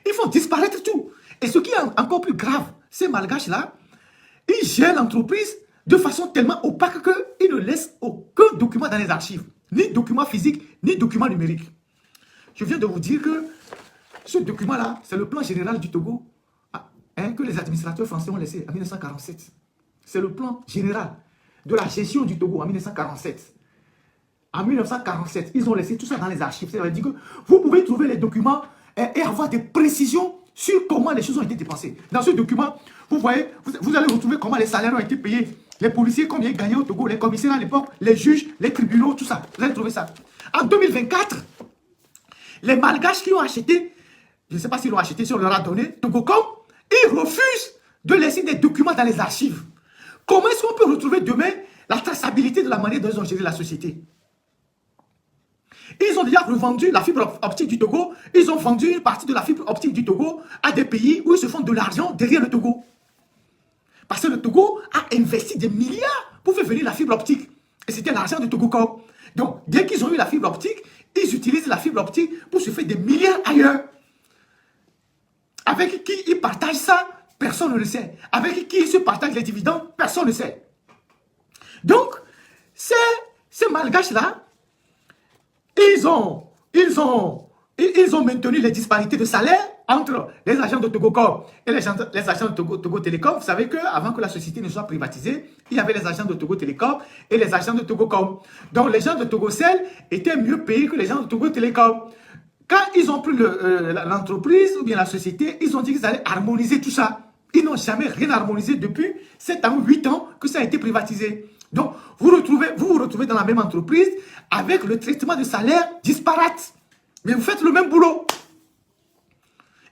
Ils font disparaître tout. Et ce qui est encore plus grave, ces malgaches-là, ils gèrent l'entreprise de façon tellement opaque qu'ils ne laissent aucun document dans les archives. Ni document physique, ni document numérique. Je viens de vous dire que ce document-là, c'est le plan général du Togo que les administrateurs français ont laissé en 1947. C'est le plan général de la gestion du Togo en 1947. En 1947, ils ont laissé tout ça dans les archives. Ça veut dire que vous pouvez trouver les documents et avoir des précisions sur comment les choses ont été dépensées. Dans ce document, vous voyez, vous allez retrouver comment les salaires ont été payés, les policiers, combien ils gagnaient au Togo, les commissaires à l'époque, les juges, les tribunaux, tout ça. Vous allez trouver ça. En 2024, les malgaches qui ont acheté, je ne sais pas s'ils l'ont acheté, si on leur a donné, Togocom, ils refusent de laisser des documents dans les archives. Comment est-ce qu'on peut retrouver demain la traçabilité de la manière dont ils ont géré la société? Ils ont déjà revendu la fibre optique du Togo. Ils ont vendu une partie de la fibre optique du Togo à des pays où ils se font de l'argent derrière le Togo. Parce que le Togo a investi des milliards pour faire venir la fibre optique. Et c'était l'argent du Togocom. Donc, dès qu'ils ont eu la fibre optique, ils utilisent la fibre optique pour se faire des milliards ailleurs. Avec qui ils partagent ça, personne ne le sait. Avec qui ils se partagent les dividendes, personne ne le sait. Donc, ces malgaches-là, ils ont maintenu les disparités de salaire entre les agents de Togocom et les agents de Togo Télécom. Vous savez qu'avant que la société ne soit privatisée, il y avait les agents de Togo Télécom et les agents de Togocom. Donc les gens de Togocel étaient mieux payés que les gens de Togo Télécom. Quand ils ont pris l'entreprise ou bien la société, ils ont dit qu'ils allaient harmoniser tout ça. Ils n'ont jamais rien harmonisé depuis 7 ans ou 8 ans que ça a été privatisé. Donc, vous vous retrouvez dans la même entreprise avec le traitement de salaire disparate. Mais vous faites le même boulot.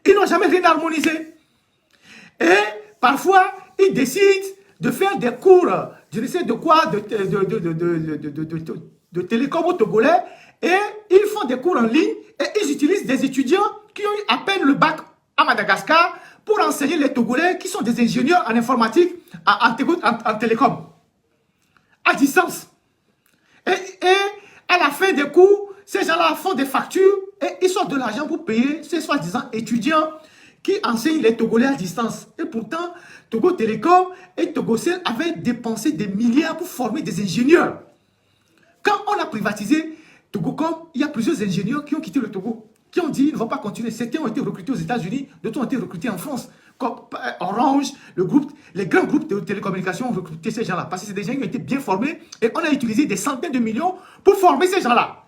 Ils n'ont jamais rien harmonisé. Et parfois, ils décident de faire des cours, je ne sais de quoi, de télécom au Togolais. Et ils font des cours en ligne et ils utilisent des étudiants qui ont eu à peine le bac à Madagascar pour enseigner les Togolais qui sont des ingénieurs en informatique, en télécom. À distance. Et à la fin des cours, ces gens-là font des factures et ils sortent de l'argent pour payer ces soi-disant étudiants qui enseignent les Togolais à distance. Et pourtant, Togo Télécom et Togocel avaient dépensé des milliards pour former des ingénieurs. Quand on a privatisé Togocom, il y a plusieurs ingénieurs qui ont quitté le Togo, qui ont dit qu'ils ne vont pas continuer. Certains ont été recrutés aux États-Unis, d'autres ont été recrutés en France. Comme Orange, les grands groupes de télécommunications ont recruté ces gens-là. Parce que c'est des gens qui ont été bien formés et on a utilisé des centaines de millions pour former ces gens-là.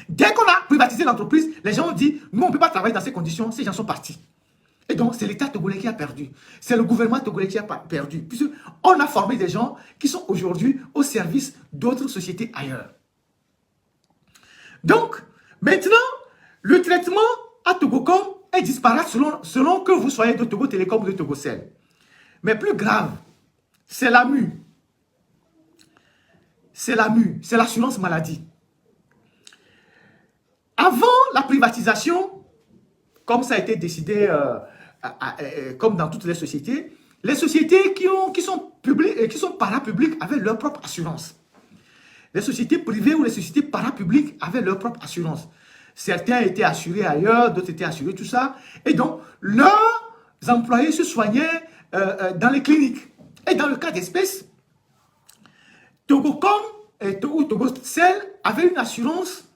Dès qu'on a privatisé l'entreprise, les gens ont dit, nous on ne peut pas travailler dans ces conditions, ces gens sont partis. Et donc c'est l'État togolais qui a perdu. C'est le gouvernement togolais qui a perdu. Puisqu'on a formé des gens qui sont aujourd'hui au service d'autres sociétés ailleurs. Donc, maintenant, le traitement à Togocom est disparate selon que vous soyez de Togo Télécom ou de Togocel. Mais plus grave, c'est l'AMU. C'est l'AMU, c'est l'assurance maladie. Avant la privatisation, comme ça a été décidé, comme dans toutes les sociétés qui sont publiques et qui sont parapubliques avaient leur propre assurance. Les sociétés privées ou les sociétés parapubliques avaient leur propre assurance. Certains étaient assurés ailleurs, d'autres étaient assurés, tout ça. Et donc, leurs employés se soignaient dans les cliniques. Et dans le cas d'espèce, Togocom et Togocel avaient une assurance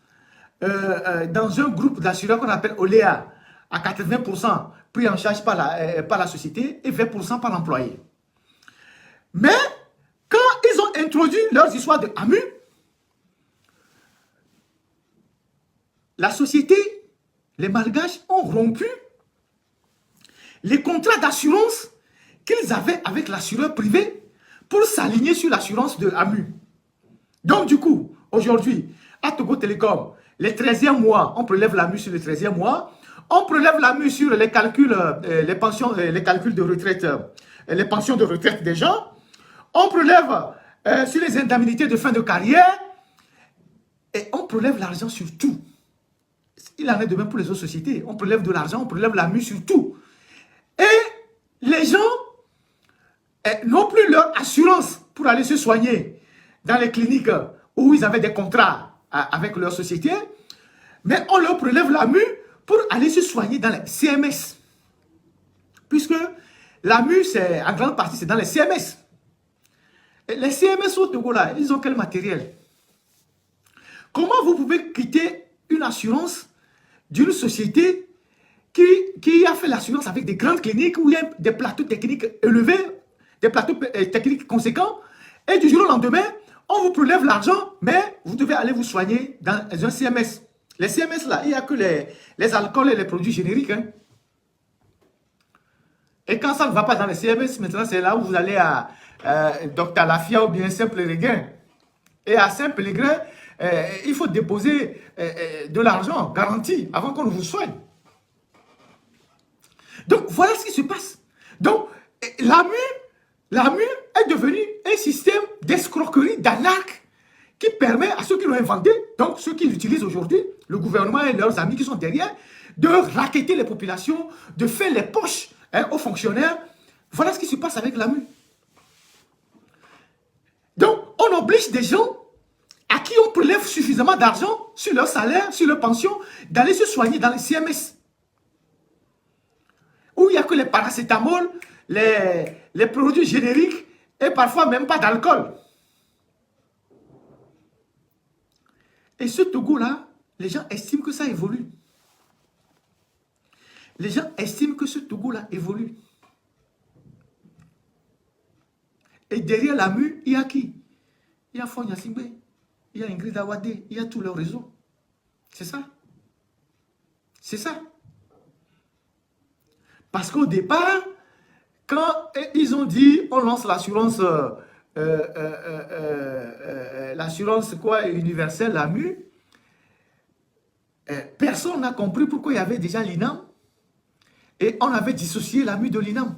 dans un groupe d'assureurs qu'on appelle OLEA, à 80% pris en charge par la société et 20% par l'employé. Mais, quand ils ont introduit leurs histoires de AMU, la société, les malgaches ont rompu les contrats d'assurance qu'ils avaient avec l'assureur privé pour s'aligner sur l'assurance de AMU. Donc du coup, aujourd'hui, à Togo Télécom, les 13e mois, on prélève l'AMU sur le 13e mois, on prélève l'AMU sur les calculs, les calculs de retraite, les pensions de retraite des gens, on prélève sur les indemnités de fin de carrière et on prélève l'argent sur tout. Il en est de même pour les autres sociétés. On prélève de l'argent, on prélève l'AMU sur tout. Et les gens n'ont plus leur assurance pour aller se soigner dans les cliniques où ils avaient des contrats avec leur société, mais on leur prélève l'AMU pour aller se soigner dans les CMS. Puisque l'AMU, en grande partie, c'est dans les CMS. Et les CMS au Togo, là, ils ont quel matériel? Comment vous pouvez quitter une assurance d'une société qui a fait l'assurance avec des grandes cliniques où il y a des plateaux techniques élevés, des plateaux techniques conséquents, et du jour au lendemain, on vous prélève l'argent, mais vous devez aller vous soigner dans un CMS. Les CMS, là, il n'y a que les alcools et les produits génériques. Hein. Et quand ça ne va pas dans les CMS, maintenant, c'est là où vous allez à Dr Lafia ou bien Saint-Péléguin. Et à Saint-Péléguin, il faut déposer de l'argent garanti avant qu'on vous soigne. Donc, voilà ce qui se passe. Donc, l'AMU est devenu un système d'escroquerie, d'arnaque qui permet à ceux qui l'ont inventé, donc ceux qui l'utilisent aujourd'hui, le gouvernement et leurs amis qui sont derrière, de racketter les populations, de faire les poches aux fonctionnaires. Voilà ce qui se passe avec l'AMU. Donc, on oblige des gens à qui on prélève suffisamment d'argent sur leur salaire, sur leur pension, d'aller se soigner dans les CMS. Où il n'y a que les paracétamol, les produits génériques et parfois même pas d'alcool. Et ce Togo-là, les gens estiment que ça évolue. Les gens estiment que ce Togo-là évolue. Et derrière l'AMU, il y a qui? Il y a Fonya Singbe, il y a Ingrid Awade, il y a tout leur réseau. C'est ça. C'est ça. Parce qu'au départ, quand ils ont dit, on lance l'assurance universelle, l'AMU, personne n'a compris pourquoi il y avait déjà l'INAM et on avait dissocié l'AMU de l'INAM.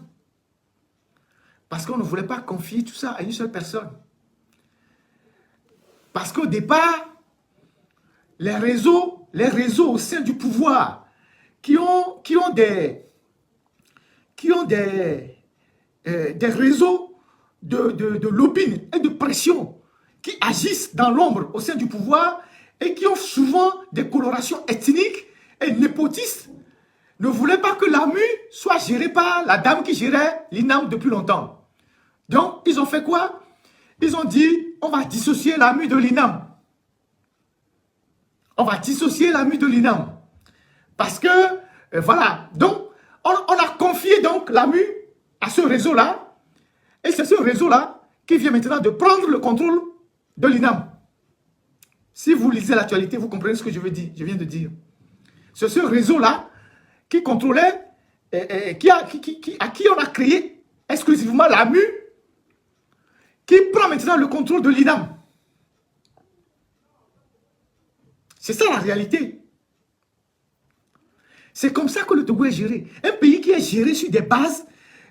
Parce qu'on ne voulait pas confier tout ça à une seule personne. Parce qu'au départ, les réseaux au sein du pouvoir qui ont des réseaux de lobbying et de pression qui agissent dans l'ombre au sein du pouvoir et qui ont souvent des colorations ethniques et népotistes, ne voulaient pas que l'AMU soit gérée par la dame qui gérait l'INAM depuis longtemps. Donc, ils ont fait quoi? Ils ont dit, on va dissocier l'AMU de l'INAM. On va dissocier l'AMU de l'INAM. Parce que, voilà, donc, on a confié donc l'AMU à ce réseau-là. Et c'est ce réseau-là qui vient maintenant de prendre le contrôle de l'INAM. Si vous lisez l'actualité, vous comprenez ce que je viens de dire. C'est ce réseau-là qui contrôlait, à qui on a créé exclusivement l'AMU, qui prend maintenant le contrôle de l'INAM. C'est ça la réalité. C'est comme ça que le Togo est géré. Un pays qui est géré sur des bases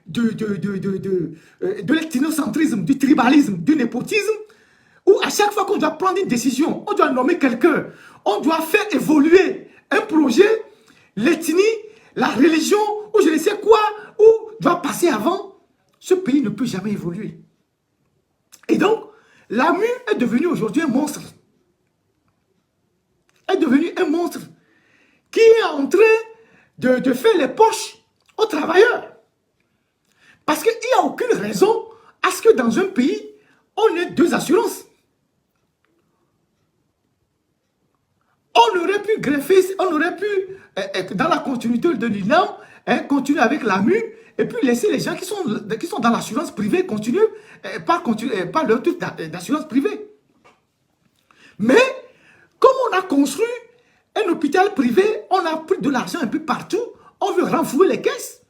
de l'ethnocentrisme, du tribalisme, du népotisme, où à chaque fois qu'on doit prendre une décision, on doit nommer quelqu'un, on doit faire évoluer un projet, l'ethnie, la religion, ou je ne sais quoi, où doit passer avant, ce pays ne peut jamais évoluer. Et donc, l'AMU est devenu aujourd'hui un monstre. Est devenu un monstre qui est en train de faire les poches aux travailleurs. Parce qu'il n'y a aucune raison à ce que dans un pays, on ait deux assurances. On aurait pu greffer, on aurait pu, dans la continuité de l'INAM, continuer avec l'AMU et puis laisser les gens qui sont dans l'assurance privée continuer par leur truc d'assurance privée. Mais, comme on a construit un hôpital privé, on a pris de l'argent un peu partout, on veut renflouer les caisses.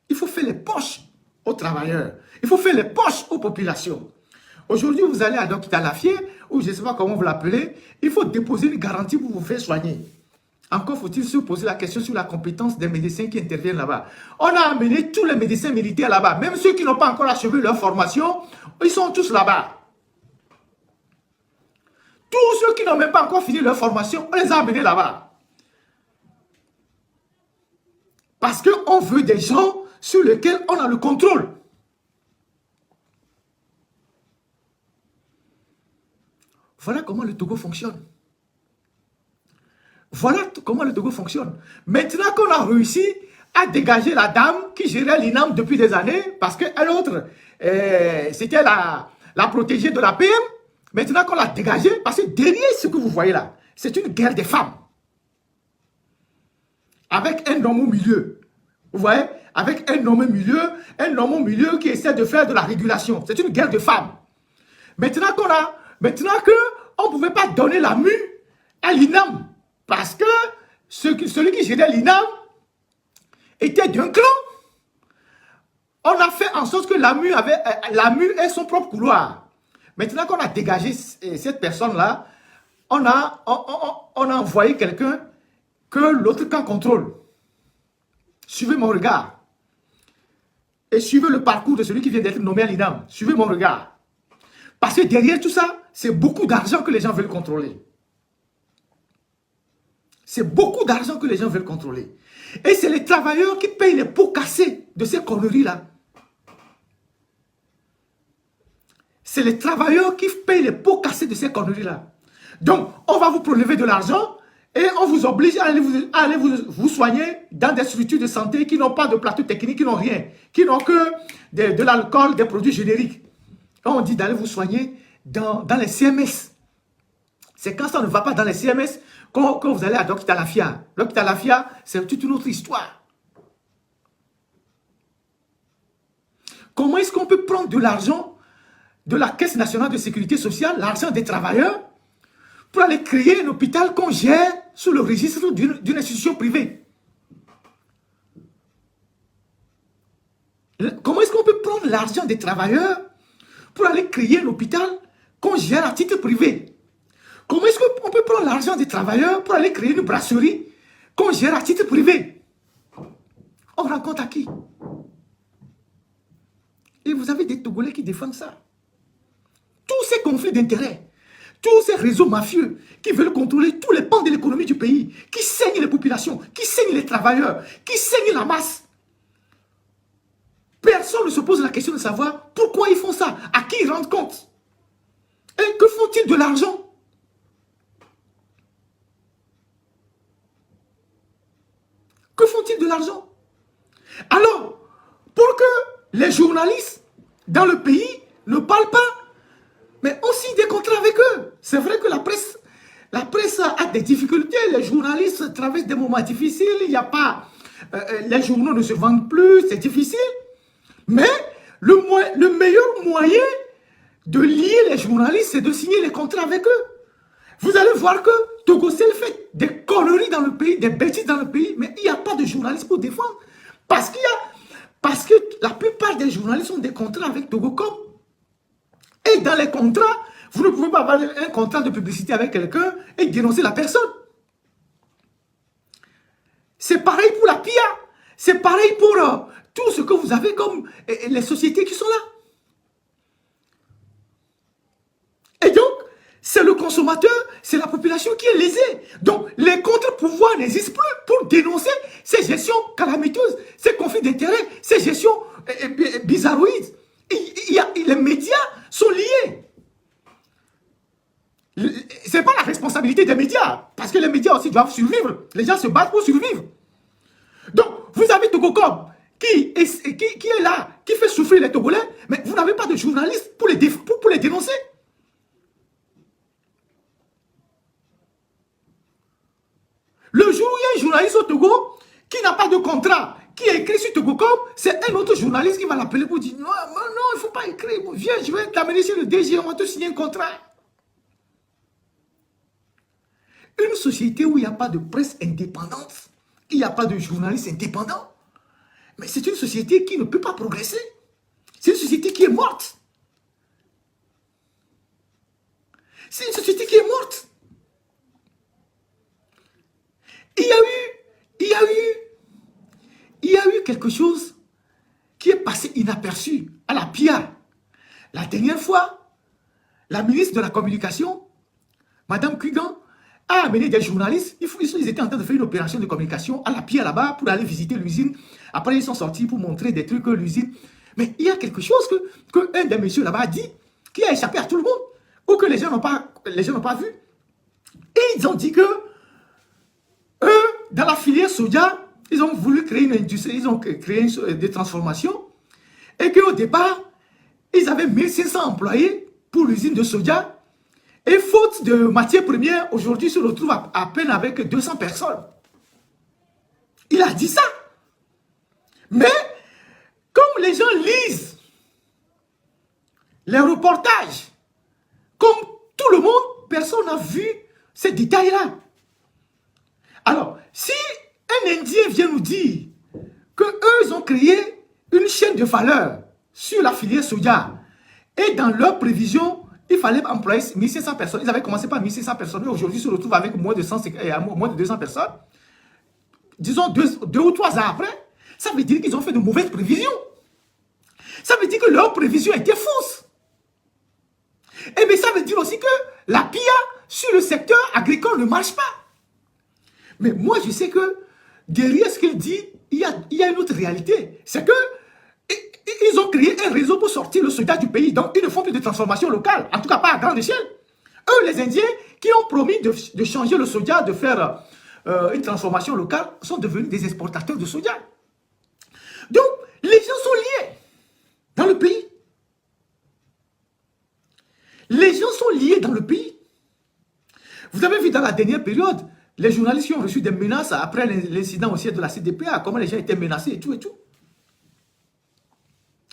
Il faut faire les poches aux travailleurs. Il faut faire les poches aux populations. Aujourd'hui, vous allez à Dr Lafia, ou je ne sais pas comment vous l'appelez, il faut déposer une garantie pour vous faire soigner. Encore faut-il se poser la question sur la compétence des médecins qui interviennent là-bas. On a amené tous les médecins militaires là-bas. Même ceux qui n'ont pas encore achevé leur formation, ils sont tous là-bas. Tous ceux qui n'ont même pas encore fini leur formation, on les a amenés là-bas. Parce qu'on veut des gens sur lesquels on a le contrôle. Voilà comment le Togo fonctionne. Voilà comment le Togo fonctionne. Maintenant qu'on a réussi à dégager la dame qui gérait l'INAM depuis des années, parce qu'elle autre, c'était la protégée de la PM, maintenant qu'on l'a dégagée, parce que derrière ce que vous voyez là, c'est une guerre des femmes. Avec un homme au milieu. Vous voyez? Avec un homme au milieu qui essaie de faire de la régulation. C'est une guerre de femmes. Maintenant qu'on ne pouvait pas donner la mue à l'INAM, parce que celui qui gérait l'INAM était d'un clan. On a fait en sorte que la mue ait son propre couloir. Maintenant qu'on a dégagé cette personne-là, on a envoyé quelqu'un que l'autre camp contrôle. Suivez mon regard. Et suivez le parcours de celui qui vient d'être nommé à l'INAM. Suivez mon regard. Parce que derrière tout ça, c'est beaucoup d'argent que les gens veulent contrôler. C'est beaucoup d'argent que les gens veulent contrôler. Et c'est les travailleurs qui payent les pots cassés de ces conneries-là. C'est les travailleurs qui payent les pots cassés de ces conneries-là. Donc, on va vous prélever de l'argent et on vous oblige à aller vous soigner dans des structures de santé qui n'ont pas de plateau technique, qui n'ont rien, qui n'ont que de l'alcool, des produits génériques. On dit d'aller vous soigner dans les CMS. C'est quand ça ne va pas dans les CMS que vous allez à L'Hôpital-Lafia. L'Hôpital-Lafia, c'est toute une autre histoire. Comment est-ce qu'on peut prendre de l'argent de la Caisse nationale de sécurité sociale, l'argent des travailleurs, pour aller créer un hôpital qu'on gère sous le registre d'une institution privée? Comment est-ce qu'on peut prendre l'argent des travailleurs pour aller créer un hôpital qu'on gère à titre privé? Comment est-ce qu'on peut prendre l'argent des travailleurs pour aller créer une brasserie qu'on gère à titre privé? On rencontre à qui? Et vous avez des Togolais qui défendent ça. Tous ces conflits d'intérêts, tous ces réseaux mafieux qui veulent contrôler tous les pans de l'économie du pays, qui saignent les populations, qui saignent les travailleurs, qui saignent la masse. Personne ne se pose la question de savoir pourquoi ils font ça, à qui ils rendent compte. Et que font-ils de l'argent? Que font-ils de l'argent? Alors, pour que les journalistes dans le pays ne parlent pas, mais on signe des contrats avec eux. C'est vrai que la presse a des difficultés, les journalistes traversent des moments difficiles, il n'y a pas, les journaux ne se vendent plus, c'est difficile. Mais le meilleur moyen de lier les journalistes, c'est de signer les contrats avec eux. Vous allez voir que Togocel fait des conneries dans le pays, des bêtises dans le pays, mais il n'y a pas de journalistes pour défendre. Parce que la plupart des journalistes ont des contrats avec Togocom. Et dans les contrats, vous ne pouvez pas avoir un contrat de publicité avec quelqu'un et dénoncer la personne. C'est pareil pour la PIA. C'est pareil pour tout ce que vous avez comme les sociétés qui sont là. Et donc, c'est le consommateur, c'est la population qui est lésée. Donc, les contre-pouvoirs n'existent plus pour dénoncer ces gestions calamiteuses, ces conflits d'intérêts, ces gestions bizarroïdes. Les médias sont liés. Ce n'est pas la responsabilité des médias, parce que les médias aussi doivent survivre. Les gens se battent pour survivre. Donc, vous avez Togocom qui est là, qui fait souffrir les Togolais, mais vous n'avez pas de journalistes pour les dénoncer. Le jour où il y a un journaliste au Togo qui n'a pas de contrat, qui est écrit sur Togocom, c'est un autre journaliste qui va l'appeler pour dire non, il ne faut pas écrire, viens, je vais t'amener chez le DG, on va te signer un contrat. Une société où il n'y a pas de presse indépendante, il n'y a pas de journalistes indépendants, mais c'est une société qui ne peut pas progresser. C'est une société qui est morte. C'est une société qui est morte. Il y a eu quelque chose qui est passé inaperçu à la PIA. La dernière fois, la ministre de la Communication, Madame Kugan, a amené des journalistes. Ils étaient en train de faire une opération de communication à la PIA là-bas pour aller visiter l'usine. Après, ils sont sortis pour montrer des trucs que l'usine. Mais il y a quelque chose que un des messieurs là-bas a dit qui a échappé à tout le monde ou que les gens n'ont pas vu. Et ils ont dit que dans la filière soja, ils ont voulu créer une industrie, ils ont créé des transformations. Et qu'au départ, ils avaient 1500 employés pour l'usine de soja. Et faute de matières premières, aujourd'hui, ils se retrouvent à peine avec 200 personnes. Il a dit ça. Mais, comme les gens lisent les reportages, comme tout le monde, personne n'a vu ces détails-là. Alors, si un Indien vient nous dire qu'eux, ils ont créé une chaîne de valeur sur la filière soja, et dans leurs prévisions, il fallait employer 1500 personnes. Ils avaient commencé par 1500 personnes, et aujourd'hui, ils se retrouvent avec moins de 200 personnes. Disons 2 ou 3 ans après, ça veut dire qu'ils ont fait de mauvaises prévisions. Ça veut dire que leurs prévisions étaient fausses. Et bien, ça veut dire aussi que la PIA sur le secteur agricole ne marche pas. Mais moi, je sais que derrière ce qu'il dit, il y a une autre réalité. C'est que ils ont créé un réseau pour sortir le soja du pays. Donc, ils ne font plus de transformation locale. En tout cas, pas à grande échelle. Eux, les Indiens, qui ont promis de changer le soja, de faire une transformation locale, sont devenus des exportateurs de soja. Donc, les gens sont liés dans le pays. Les gens sont liés dans le pays. Vous avez vu dans la dernière période, les journalistes qui ont reçu des menaces après l'incident aussi de la CDPA, comment les gens étaient menacés et tout et tout.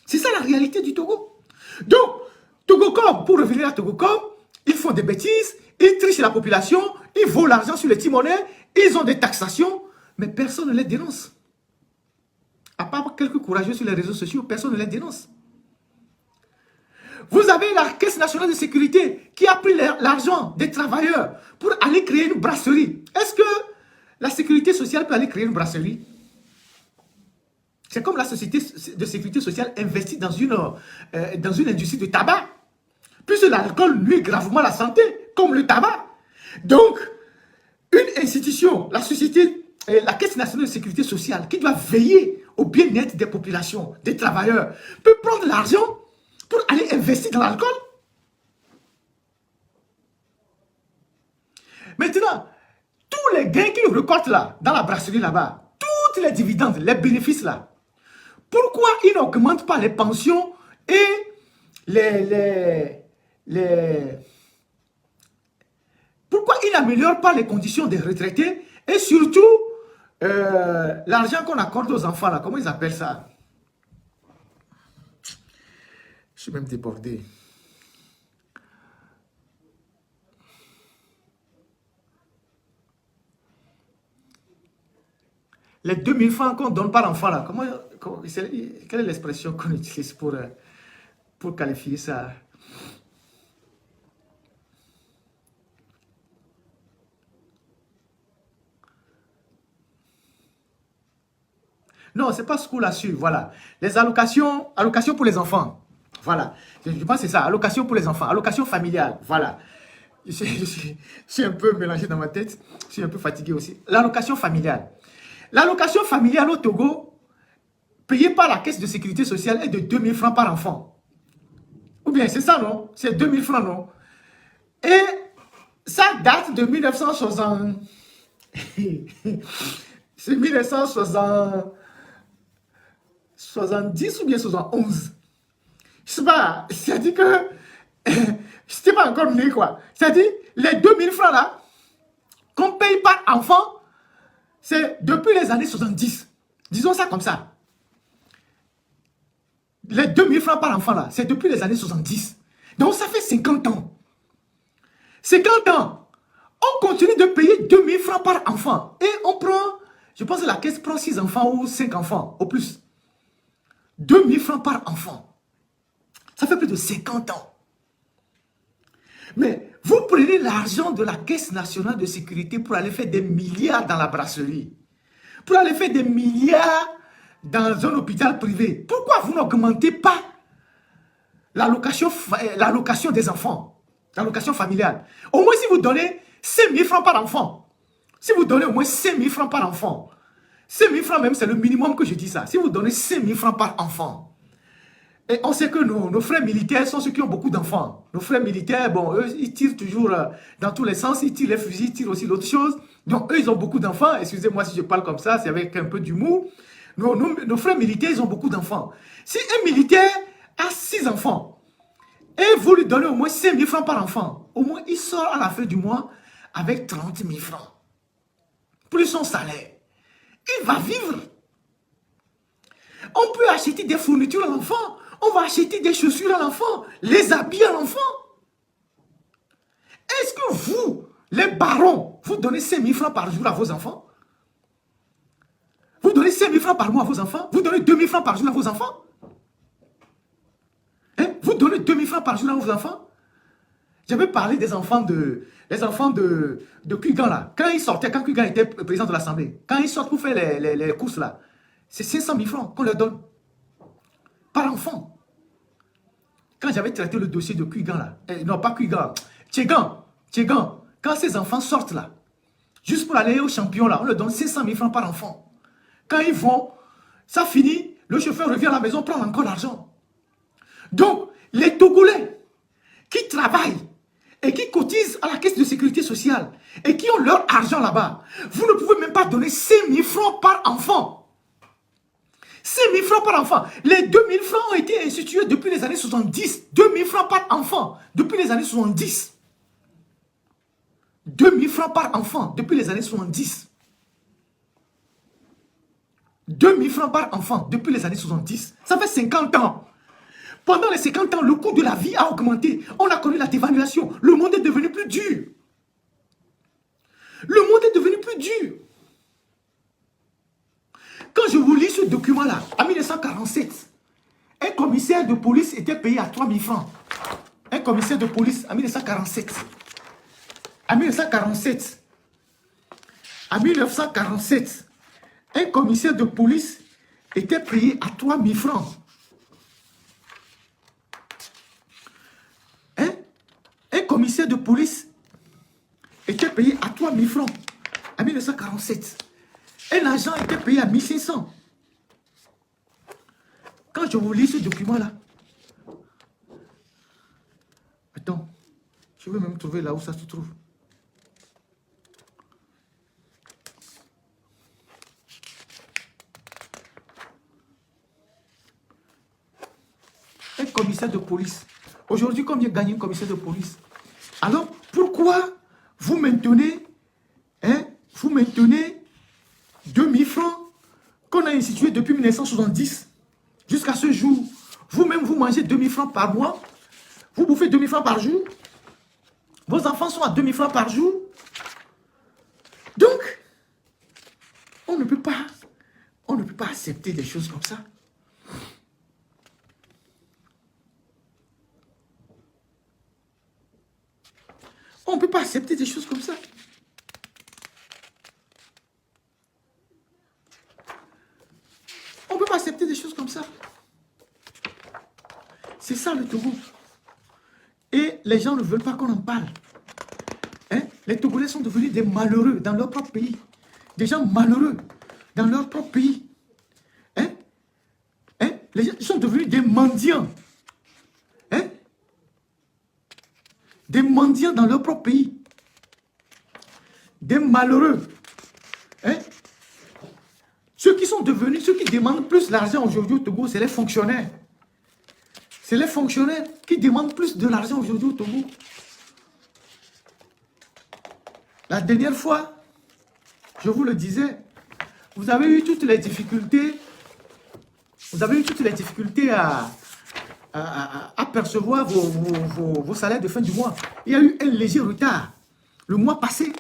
C'est ça la réalité du Togo. Donc, Togocom, pour revenir à Togocom, ils font des bêtises, ils trichent la population, ils volent l'argent sur les timonnaies, ils ont des taxations, mais personne ne les dénonce. À part quelques courageux sur les réseaux sociaux, personne ne les dénonce. Vous avez la Caisse nationale de sécurité qui a pris l'argent des travailleurs pour aller créer une brasserie. Est-ce que la sécurité sociale peut aller créer une brasserie? C'est comme la société de sécurité sociale investit dans une industrie de tabac. Puisque l'alcool nuit gravement à la santé, comme le tabac. Donc, une institution, la Caisse nationale de sécurité sociale, qui doit veiller au bien-être des populations, des travailleurs, peut prendre l'argent pour aller investir dans l'alcool. Maintenant, tous les gains qu'ils récoltent là, dans la brasserie là-bas, toutes les dividendes, les bénéfices là, pourquoi ils n'augmentent pas les pensions et pourquoi ils n'améliorent pas les conditions des retraités et surtout l'argent qu'on accorde aux enfants là, comment ils appellent ça? Je suis même débordé. Les 2000 francs qu'on donne par enfant là, quelle est l'expression qu'on utilise pour qualifier ça? Non, c'est pas school assure, voilà. Les allocations pour les enfants. Voilà. Je pense que c'est ça, allocation pour les enfants, allocation familiale, voilà. Je suis un peu mélangé dans ma tête, je suis un peu fatigué aussi. L'allocation familiale. L'allocation familiale au Togo, payée par la caisse de sécurité sociale, est de 2000 francs par enfant. Ou bien, c'est ça, non? C'est 2000 francs, non? Et ça date de 1960. C'est 1970 ou bien 71. Je sais pas, c'est-à-dire que je n'étais pas encore né, quoi. C'est-à-dire, les 2000 francs là, qu'on paye par enfant, c'est depuis les années 70. Disons ça comme ça. Les 2000 francs par enfant là, c'est depuis les années 70. Donc ça fait 50 ans. 50 ans. On continue de payer 2000 francs par enfant. Et on prend, je pense que la caisse prend 6 enfants ou 5 enfants, au plus. 2000 francs par enfant. Ça fait plus de 50 ans. Mais vous prenez l'argent de la Caisse nationale de sécurité pour aller faire des milliards dans la brasserie. Pour aller faire des milliards dans un hôpital privé. Pourquoi vous n'augmentez pas l'allocation des enfants? L'allocation familiale. Au moins si vous donnez 5 000 francs par enfant. Si vous donnez au moins 5 000 francs par enfant. 5 000 francs même, c'est le minimum que je dis ça. Si vous donnez 5 000 francs par enfant. Et on sait que nos frères militaires sont ceux qui ont beaucoup d'enfants. Nos frères militaires, bon, eux, ils tirent toujours dans tous les sens. Ils tirent les fusils, ils tirent aussi d'autres choses. Donc, eux, ils ont beaucoup d'enfants. Excusez-moi si je parle comme ça, c'est avec un peu d'humour. Nos frères militaires, ils ont beaucoup d'enfants. Si un militaire a 6 enfants, et vous lui donnez au moins 5 000 francs par enfant, au moins, il sort à la fin du mois avec 30 000 francs. Plus son salaire. Il va vivre. On peut acheter des fournitures à l'enfant. On va acheter des chaussures à l'enfant. Les habits à l'enfant. Est-ce que vous, les barons, vous donnez 5 000 francs par jour à vos enfants? Vous donnez 5 000 francs par mois à vos enfants? Vous donnez 2 000 francs par jour à vos enfants? Hein? Vous donnez 2 000 francs par jour à vos enfants? J'avais parlé des enfants de Kugan là. Quand ils sortaient, quand Kugan était président de l'Assemblée, quand ils sortent pour faire les courses là, c'est 500 000 francs qu'on leur donne par enfant. Quand j'avais traité le dossier de Kugan là, non pas Kugan, Tchegan, quand ces enfants sortent là, juste pour aller au champion là, on leur donne 500 000 francs par enfant. Quand ils vont, ça finit, le chauffeur revient à la maison, prend encore l'argent. Donc, les Togolais qui travaillent et qui cotisent à la caisse de sécurité sociale et qui ont leur argent là-bas, vous ne pouvez même pas donner 5 000 francs par enfant. 5 000 francs par enfant. Les 2 000 francs ont été institués depuis les années 70. 2 000 francs par enfant depuis les années 70. 2 000 francs par enfant depuis les années 70. 2 000 francs par enfant depuis les années 70. Ça fait 50 ans. Pendant les 50 ans, le coût de la vie a augmenté. On a connu la dévaluation. Le monde est devenu plus dur. Le monde est devenu plus dur. Quand je vous lis ce document-là, en 1947, un commissaire de police était payé à 3 000 francs. Un commissaire de police en 1947. En 1947, un commissaire de police était payé à 3 000 francs. Un commissaire de police était payé à 3 000 francs en 1947. Un agent était payé à 1 500. Quand je vous lis ce document-là, attends, je vais même trouver là où ça se trouve. Un commissaire de police. Aujourd'hui, combien gagne un commissaire de police? Alors, pourquoi vous maintenez 2 000 francs qu'on a institué depuis 1970 jusqu'à ce jour? Vous-même, vous mangez 2 000 francs par mois. Vous bouffez 2 000 francs par jour. Vos enfants sont à 2 000 francs par jour. Donc, on ne peut pas accepter des choses comme ça. On ne peut pas accepter des choses comme ça. On ne peut pas accepter des choses comme ça. C'est ça le Togo. Et les gens ne veulent pas qu'on en parle. Hein? Les Togolais sont devenus des malheureux dans leur propre pays. Des gens malheureux dans leur propre pays. Hein? Hein? Les gens sont devenus des mendiants. Hein? Des mendiants dans leur propre pays. Des malheureux. Hein? Ceux qui demandent plus d'argent aujourd'hui au Togo, c'est les fonctionnaires. C'est les fonctionnaires qui demandent plus de l'argent aujourd'hui au Togo. La dernière fois, je vous le disais, vous avez eu toutes les difficultés. Vous avez eu toutes les difficultés à percevoir vos salaires de fin du mois. Il y a eu un léger retard. Le mois passé,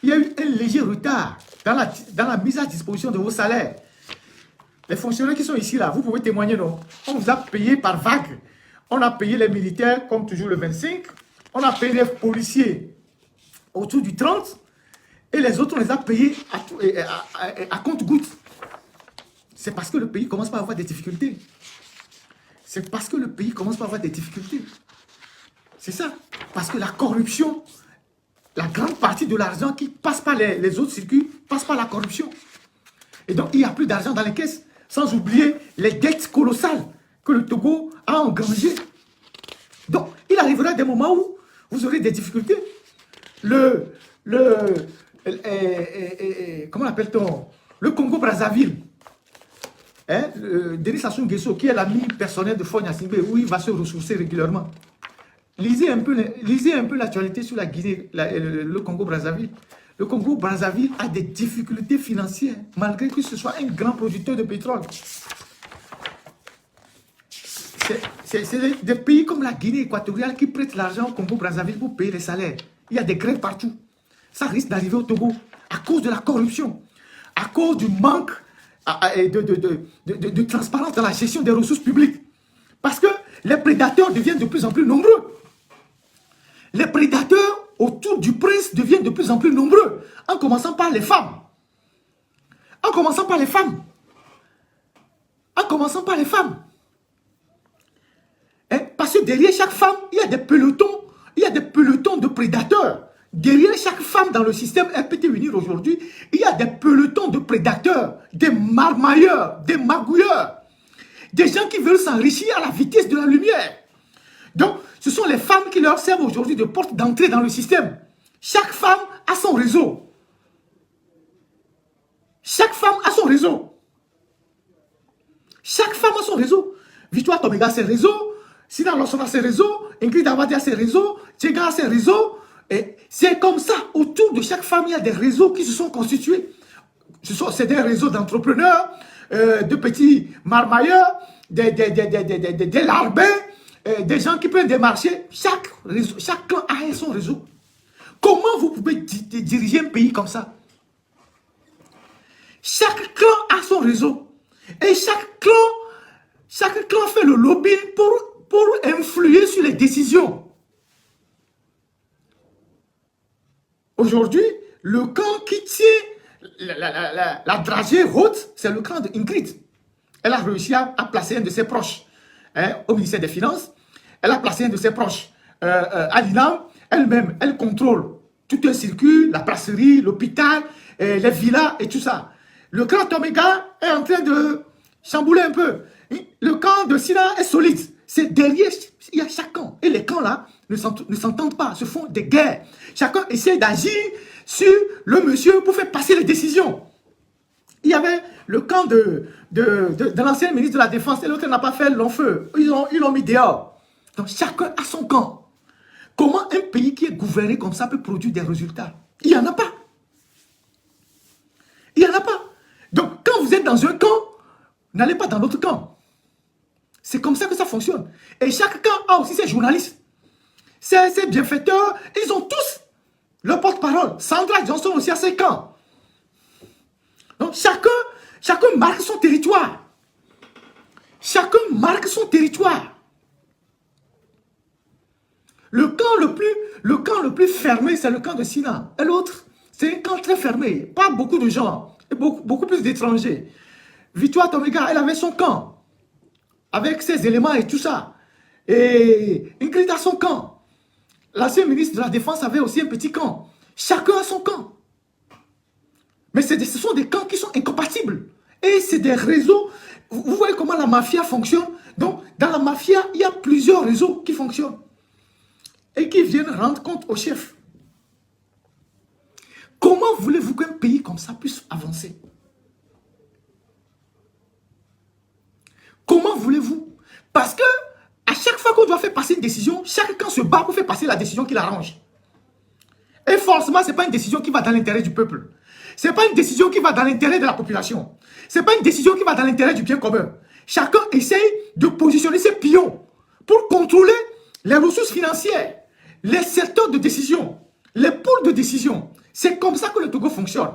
il y a eu un léger retard dans la mise à disposition de vos salaires. Les fonctionnaires qui sont ici, là, vous pouvez témoigner, non? On vous a payé par vague. On a payé les militaires, comme toujours, le 25. On a payé les policiers autour du 30. Et les autres, on les a payés à compte-gouttes. C'est parce que le pays commence par avoir des difficultés. C'est parce que le pays commence par avoir des difficultés. C'est ça. Parce que la corruption, la grande partie de l'argent qui passe par les autres circuits, passe par la corruption. Et donc, il n'y a plus d'argent dans les caisses. Sans oublier les dettes colossales que le Togo a engrangées. Donc, il arrivera des moments où vous aurez des difficultés. comment appelle-t-on? Le Congo-Brazzaville. Hein? Denis Sassou Nguesso, qui est l'ami personnel de Faure Gnassingbé, où il va se ressourcer régulièrement. Lisez un peu l'actualité sur la Guinée, le Congo-Brazzaville. Le Congo-Brazzaville a des difficultés financières, malgré que ce soit un grand producteur de pétrole. C'est des pays comme la Guinée équatoriale qui prêtent l'argent au Congo-Brazzaville pour payer les salaires. Il y a des grèves partout. Ça risque d'arriver au Togo à cause de la corruption, à cause du manque de transparence dans la gestion des ressources publiques. Parce que les prédateurs deviennent de plus en plus nombreux. Les prédateurs autour du prince deviennent de plus en plus nombreux, en commençant par les femmes. En commençant par les femmes. En commençant par les femmes. Hein? Parce que derrière chaque femme, il y a des pelotons de prédateurs. Derrière chaque femme dans le système RPT Unir aujourd'hui, il y a des pelotons de prédateurs, des marmailleurs, des magouilleurs, des gens qui veulent s'enrichir à la vitesse de la lumière. Donc, ce sont les femmes qui leur servent aujourd'hui de porte d'entrée dans le système. Chaque femme a son réseau. Chaque femme a son réseau. Chaque femme a son réseau. Victoire Tomega a ses réseaux, Sina Lawson a ses réseaux, Ingrid Abadi a ses réseaux, Tchega a ses réseaux. Et c'est comme ça, autour de chaque femme, il y a des réseaux qui se sont constitués. C'est des réseaux d'entrepreneurs, de petits marmailleurs, des larbins, des gens qui prennent des marchés. Chaque clan a son réseau. Comment vous pouvez diriger un pays comme ça? Chaque clan a son réseau. Et chaque clan fait le lobbying pour influer sur les décisions. Aujourd'hui, le camp qui tient la dragée haute, c'est le camp d'Ingrid. Elle a réussi à placer un de ses proches au ministère des Finances. Elle a placé un de ses proches à l'INAM. Elle-même, elle contrôle tout un circuit, la brasserie, l'hôpital, les villas et tout ça. Le camp Tomega est en train de chambouler un peu. Le camp de Sina est solide. C'est derrière, il y a chaque camp. Et les camps là ne s'entendent pas, se font des guerres. Chacun essaie d'agir sur le monsieur pour faire passer les décisions. Il y avait le camp de l'ancien ministre de la Défense et l'autre n'a pas fait long feu. Ils l'ont mis dehors. Donc chacun a son camp. Comment un pays qui est gouverné comme ça peut produire des résultats? Il n'y en a pas. Il n'y en a pas. Donc quand vous êtes dans un camp, n'allez pas dans l'autre camp. C'est comme ça que ça fonctionne. Et chaque camp a aussi ses journalistes. Ces bienfaiteurs, ils ont tous leur porte-parole. Sandra Johnson aussi a ses camps. Donc chacun marque son territoire. Chacun marque son territoire. Le camp le plus fermé, c'est le camp de Sina. Et l'autre, c'est un camp très fermé. Pas beaucoup de gens. Et beaucoup plus d'étrangers. Victoire Tomega, elle avait son camp. Avec ses éléments et tout ça. Et Ingrid a son camp. L'ancien ministre de la Défense avait aussi un petit camp. Chacun a son camp. Mais ce sont des camps qui sont incompatibles. Et c'est des réseaux. Vous voyez comment la mafia fonctionne. Donc, dans la mafia, il y a plusieurs réseaux qui fonctionnent. Et qui viennent rendre compte au chef. Comment voulez-vous qu'un pays comme ça puisse avancer? Comment voulez-vous? Parce que à chaque fois qu'on doit faire passer une décision, chaque camp se bat pour faire passer la décision qui l'arrange. Et forcément, ce n'est pas une décision qui va dans l'intérêt du peuple. Ce n'est pas une décision qui va dans l'intérêt de la population. Ce n'est pas une décision qui va dans l'intérêt du bien commun. Chacun essaye de positionner ses pions pour contrôler les ressources financières, les secteurs de décision, les pôles de décision. C'est comme ça que le Togo fonctionne.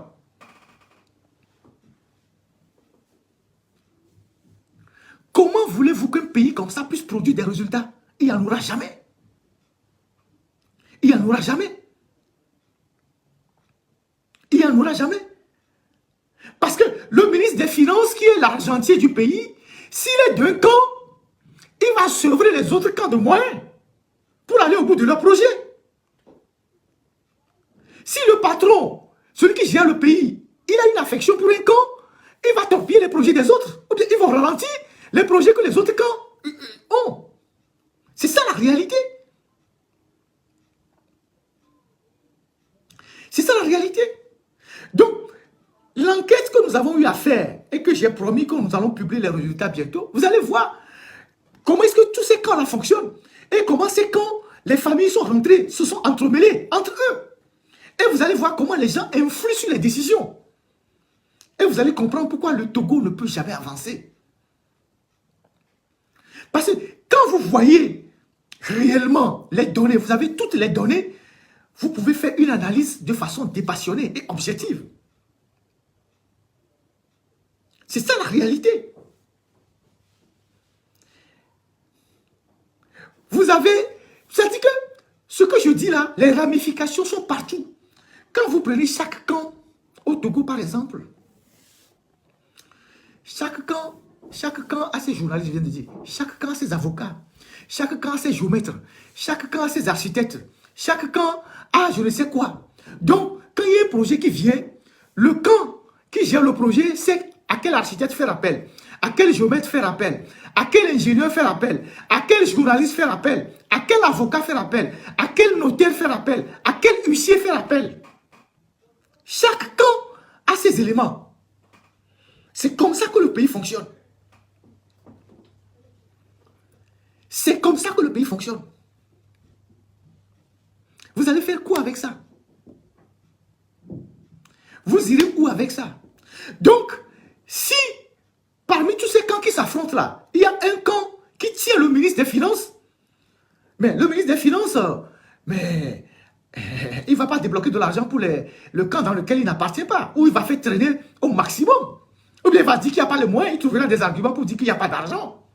Comment voulez-vous qu'un pays comme ça puisse produire des résultats? Il n'y en aura jamais. Il n'y en aura jamais. Il n'y en aura jamais. Parce que le ministre des Finances, qui est l'argentier du pays, s'il est d'un camp, il va sevrer les autres camps de moyens pour aller au bout de leur projet. Si le patron, celui qui gère le pays, il a une affection pour un camp, il va torpiller les projets des autres. Ou bien ils vont ralentir les projets que les autres camps ont. C'est ça la réalité. C'est ça la réalité. l'enquête que nous avons eu à faire et que j'ai promis que nous allons publier les résultats bientôt, vous allez voir comment est-ce que tous ces camps-là fonctionnent et comment ces camps, les familles sont rentrées, se sont entremêlées entre eux. Et vous allez voir comment les gens influent sur les décisions. Et vous allez comprendre pourquoi le Togo ne peut jamais avancer. Parce que quand vous voyez réellement les données, vous avez toutes les données, vous pouvez faire une analyse de façon dépassionnée et objective. C'est ça la réalité. Vous avez, c'est-à-dire que ce que je dis là, les ramifications sont partout. Quand vous prenez chaque camp, au Togo par exemple, chaque camp a ses journalistes, je viens de dire, chaque camp a ses avocats, chaque camp a ses géomètres, chaque camp a ses architectes, chaque camp a je ne sais quoi. Donc, quand il y a un projet qui vient, le camp qui gère le projet sait à quel architecte faire appel, à quel géomètre faire appel, à quel ingénieur faire appel, à quel journaliste faire appel, à quel avocat faire appel, à quel notaire faire appel, à quel huissier faire appel. Chaque camp a ses éléments. C'est comme ça que le pays fonctionne. C'est comme ça que le pays fonctionne. Vous allez faire quoi avec ça? Vous irez où avec ça? Donc, si parmi tous ces camps qui s'affrontent là, il y a un camp qui tient le ministre des Finances, mais le ministre des Finances, il ne va pas débloquer de l'argent pour le camp dans lequel il n'appartient pas, ou il va faire traîner au maximum. Ou bien il va dire qu'il n'y a pas les moyens, il trouvera des arguments pour dire qu'il n'y a pas d'argent.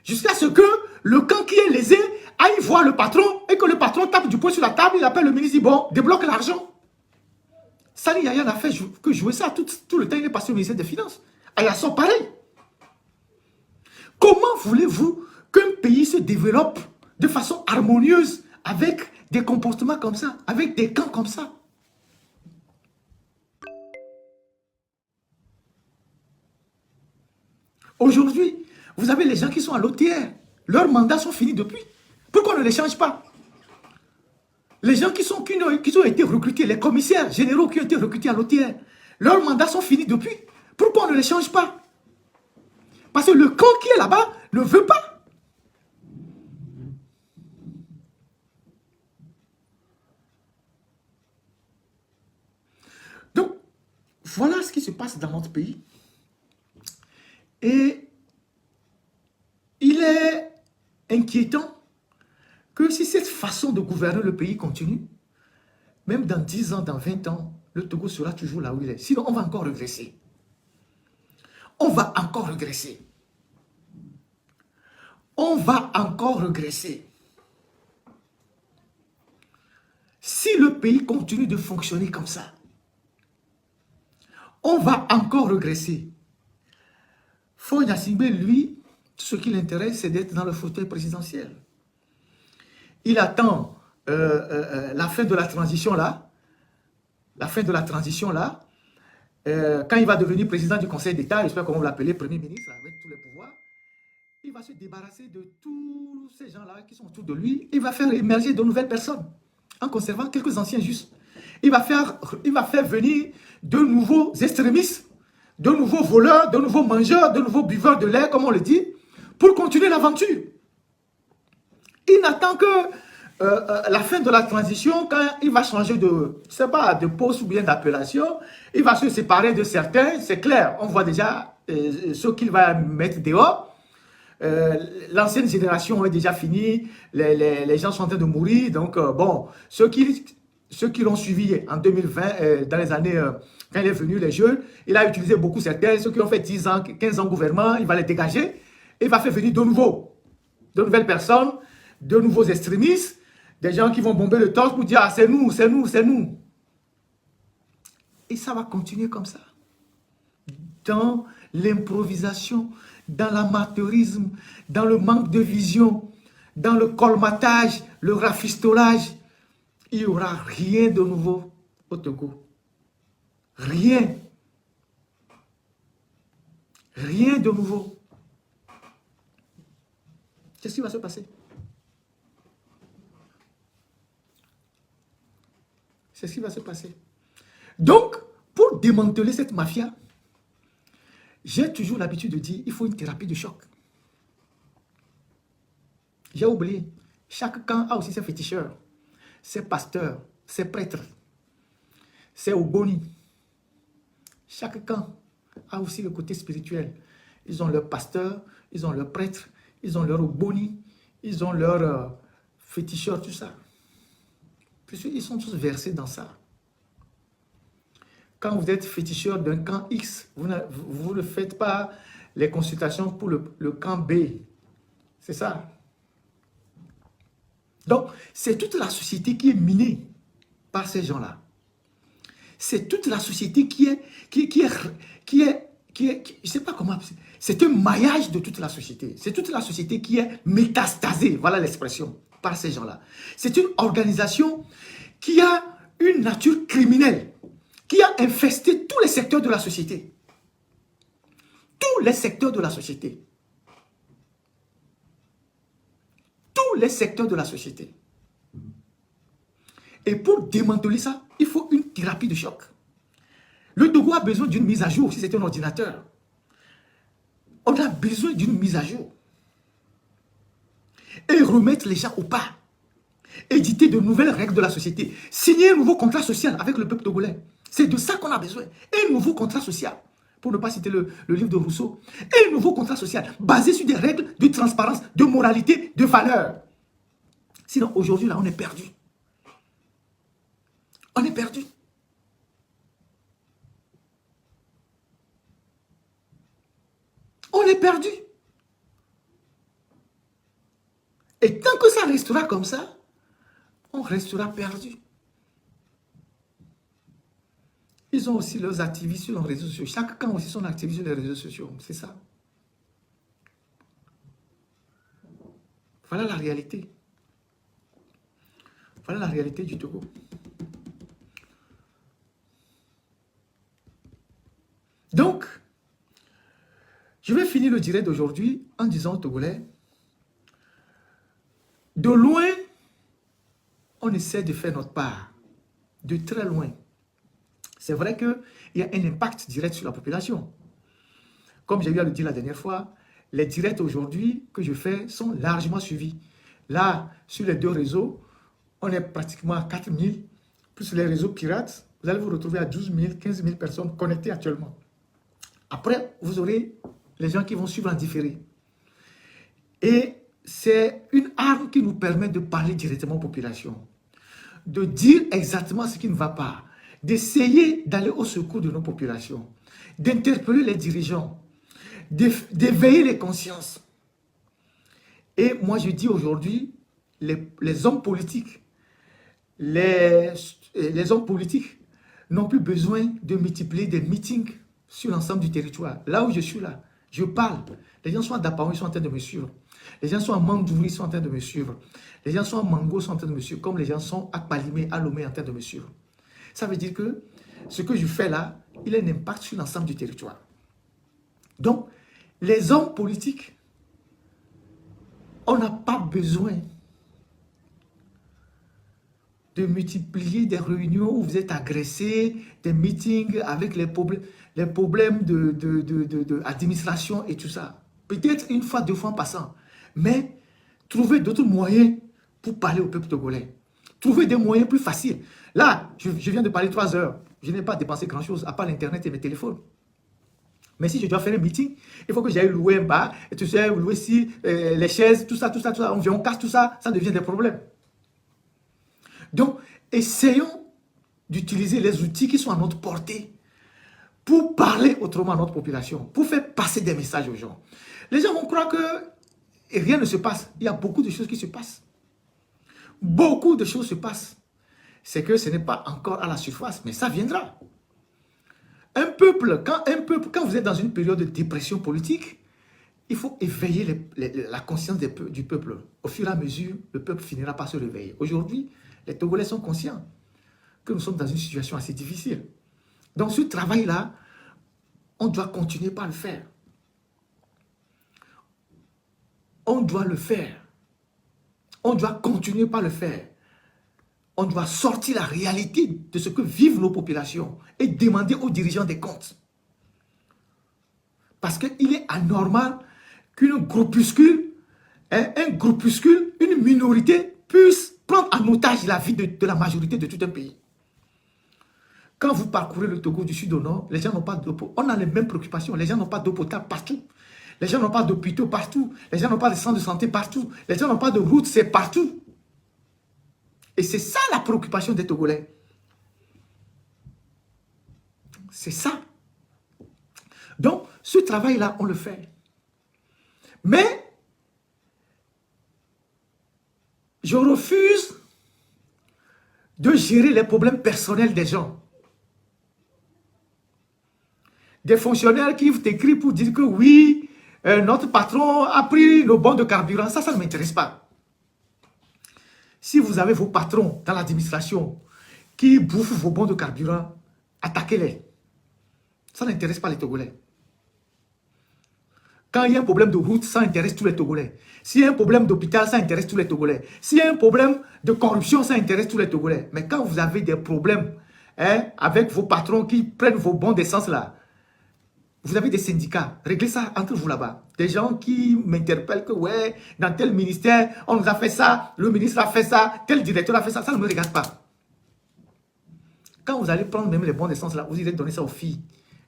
Jusqu'à ce que le camp qui est lésé aille voir le patron et que le patron tape du poing sur la table, il appelle le ministre, il dit bon, débloque l'argent. Sani Yaya n'a fait que jouer ça tout le temps, il est passé au ministère des Finances. Ayasso, pareil. Comment voulez-vous qu'un pays se développe de façon harmonieuse avec des comportements comme ça, avec des camps comme ça? Aujourd'hui, vous avez les gens qui sont à l'OTR. Leurs mandats sont finis depuis. Pourquoi on ne les change pas? Les gens qui ont été recrutés, les commissaires généraux qui ont été recrutés à l'OTR, leurs mandats sont finis depuis. Pourquoi on ne les change pas? Parce que le camp qui est là-bas ne veut pas. Donc, voilà ce qui se passe dans notre pays. Et il est inquiétant que si cette façon de gouverner le pays continue, même dans 10 ans, dans 20 ans, le Togo sera toujours là où il est. Sinon, on va encore régresser. On va encore régresser. On va encore régresser. Si le pays continue de fonctionner comme ça, on va encore régresser. Faure Gnassingbé, lui, tout ce qui l'intéresse, c'est d'être dans le fauteuil présidentiel. Il attend la fin de la transition là. La fin de la transition là. Quand il va devenir président du Conseil d'État, j'espère qu'on va l'appeler Premier ministre avec tous les pouvoirs, il va se débarrasser de tous ces gens-là qui sont autour de lui. Il va faire émerger de nouvelles personnes en conservant quelques anciens justes. Il va faire venir de nouveaux extrémistes, de nouveaux voleurs, de nouveaux mangeurs, de nouveaux buveurs de lait, comme on le dit, pour continuer l'aventure. Il n'attend que la fin de la transition, quand il va changer de, je sais pas, de poste ou bien d'appellation, il va se séparer de certains, c'est clair. On voit déjà ceux qu'il va mettre dehors. L'ancienne génération est déjà finie, les gens sont en train de mourir, donc bon, ceux qui l'ont suivi en 2020, dans les années, quand il est venu, les jeunes, il a utilisé beaucoup certains, ceux qui ont fait 10 ans, 15 ans de gouvernement, il va les dégager, et il va faire venir de nouvelles personnes, de nouveaux extrémistes, des gens qui vont bomber le torse pour dire, ah c'est nous, c'est nous, c'est nous. Et ça va continuer comme ça. Dans l'improvisation, dans l'amateurisme, dans le manque de vision, dans le colmatage, le rafistolage, il n'y aura rien de nouveau au Togo. Rien. Rien de nouveau. Qu'est-ce qui va se passer? C'est ce qui va se passer. Donc, pour démanteler cette mafia, j'ai toujours l'habitude de dire, il faut une thérapie de choc. J'ai oublié, chaque camp a aussi ses féticheurs, ses pasteurs, ses prêtres, ses Ogoni. Chaque camp a aussi le côté spirituel. Ils ont leurs pasteurs, ils ont leurs prêtres, ils ont leurs Ogoni, ils ont leurs féticheurs, tout ça. Ils sont tous versés dans ça. Quand vous êtes féticheur d'un camp X, vous ne faites pas les consultations pour le camp B. C'est ça. Donc, c'est toute la société qui est minée par ces gens-là. C'est toute la société qui est, je sais pas comment, c'est un maillage de toute la société. C'est toute la société qui est métastasée, voilà l'expression, par ces gens-là. C'est une organisation qui a une nature criminelle, qui a infesté tous les secteurs de la société. Tous les secteurs de la société. Tous les secteurs de la société. Et pour démanteler ça, il faut une thérapie de choc. Le Togo a besoin d'une mise à jour, si c'est un ordinateur. On a besoin d'une mise à jour. Et remettre les gens au pas. Éditer de nouvelles règles de la société. Signer un nouveau contrat social avec le peuple togolais. C'est de ça qu'on a besoin. Un nouveau contrat social. Pour ne pas citer le livre de Rousseau. Un nouveau contrat social basé sur des règles de transparence, de moralité, de valeur. Sinon, aujourd'hui, là, on est perdu. On est perdu. On est perdu. Et tant que ça restera comme ça, on restera perdu. Ils ont aussi leurs activistes sur les réseaux sociaux. Chaque camp aussi son activiste sur les réseaux sociaux. C'est ça. Voilà la réalité. Voilà la réalité du Togo. Donc, je vais finir le direct d'aujourd'hui en disant aux Togolais, de loin, on essaie de faire notre part. De très loin. C'est vrai qu'il y a un impact direct sur la population. Comme j'ai eu à le dire la dernière fois, les directs aujourd'hui que je fais sont largement suivis. Là, sur les deux réseaux, on est pratiquement à 4 000, plus les réseaux pirates, vous allez vous retrouver à 12 000, 15 000 personnes connectées actuellement. Après, vous aurez les gens qui vont suivre en différé. Et c'est une arme qui nous permet de parler directement aux populations, de dire exactement ce qui ne va pas, d'essayer d'aller au secours de nos populations, d'interpeller les dirigeants, d'éveiller les consciences. Et moi, je dis aujourd'hui, les hommes politiques, les hommes politiques n'ont plus besoin de multiplier des meetings sur l'ensemble du territoire. Là où je suis là, je parle. Les gens sont à Dapaon, ils sont en train de me suivre. Les gens sont à Mandjouri, ils sont en train de me suivre. Les gens sont à Mango, ils sont en train de me suivre. Comme les gens sont à Palimé, à Lomé, en train de me suivre. Ça veut dire que ce que je fais là, il a un impact sur l'ensemble du territoire. Donc, les hommes politiques, on n'a pas besoin de multiplier des réunions où vous êtes agressés, des meetings avec les problèmes d'administration et tout ça. Peut-être une fois, deux fois en passant. Mais trouver d'autres moyens pour parler au peuple togolais. Trouver des moyens plus faciles. Là, je viens de parler 3 heures. Je n'ai pas dépensé grand-chose, à part l'Internet et mes téléphones. Mais si je dois faire un meeting, il faut que j'aille louer un bar, et tu sais, louer ici, les chaises, tout ça, on vient, on casse tout ça, ça devient des problèmes. Donc, essayons d'utiliser les outils qui sont à notre portée pour parler autrement à notre population, pour faire passer des messages aux gens. Les gens vont croire que rien ne se passe. Il y a beaucoup de choses qui se passent. Beaucoup de choses se passent. C'est que ce n'est pas encore à la surface, mais ça viendra. Quand vous êtes dans une période de dépression politique, il faut éveiller la conscience du peuple. Au fur et à mesure, le peuple finira par se réveiller. Aujourd'hui, les Togolais sont conscients que nous sommes dans une situation assez difficile. Donc ce travail-là, on doit continuer par le faire. On doit le faire. On doit continuer par le faire. on doit sortir la réalité de ce que vivent nos populations et demander aux dirigeants des comptes. Parce qu'il est anormal qu'un groupuscule, une minorité puisse prendre en otage la vie de la majorité de tout un pays. Quand vous parcourez le Togo du sud au nord, les gens n'ont pas d'eau potable. On a les mêmes préoccupations. Les gens n'ont pas d'eau potable partout. Les gens n'ont pas d'hôpitaux partout. Les gens n'ont pas de centres de santé partout. Les gens n'ont pas de routes, c'est partout. Et c'est ça la préoccupation des Togolais. C'est ça. Donc, ce travail-là, on le fait. Mais, je refuse de gérer les problèmes personnels des gens. Des fonctionnaires qui t'écrivent pour dire que oui, notre patron a pris le bon de carburant. Ça ne m'intéresse pas. Si vous avez vos patrons dans l'administration qui bouffent vos bons de carburant, attaquez-les. Ça n'intéresse pas les Togolais. Quand il y a un problème de route, ça intéresse tous les Togolais. S'il y a un problème d'hôpital, ça intéresse tous les Togolais. S'il y a un problème de corruption, ça intéresse tous les Togolais. Mais quand vous avez des problèmes avec vos patrons qui prennent vos bons d'essence là, vous avez des syndicats, réglez ça entre vous là-bas. Des gens qui m'interpellent que ouais, dans tel ministère, on nous a fait ça, le ministre a fait ça, tel directeur a fait ça, ça ne me regarde pas. Quand vous allez prendre même les bons d'essence là, vous irez donner ça aux filles.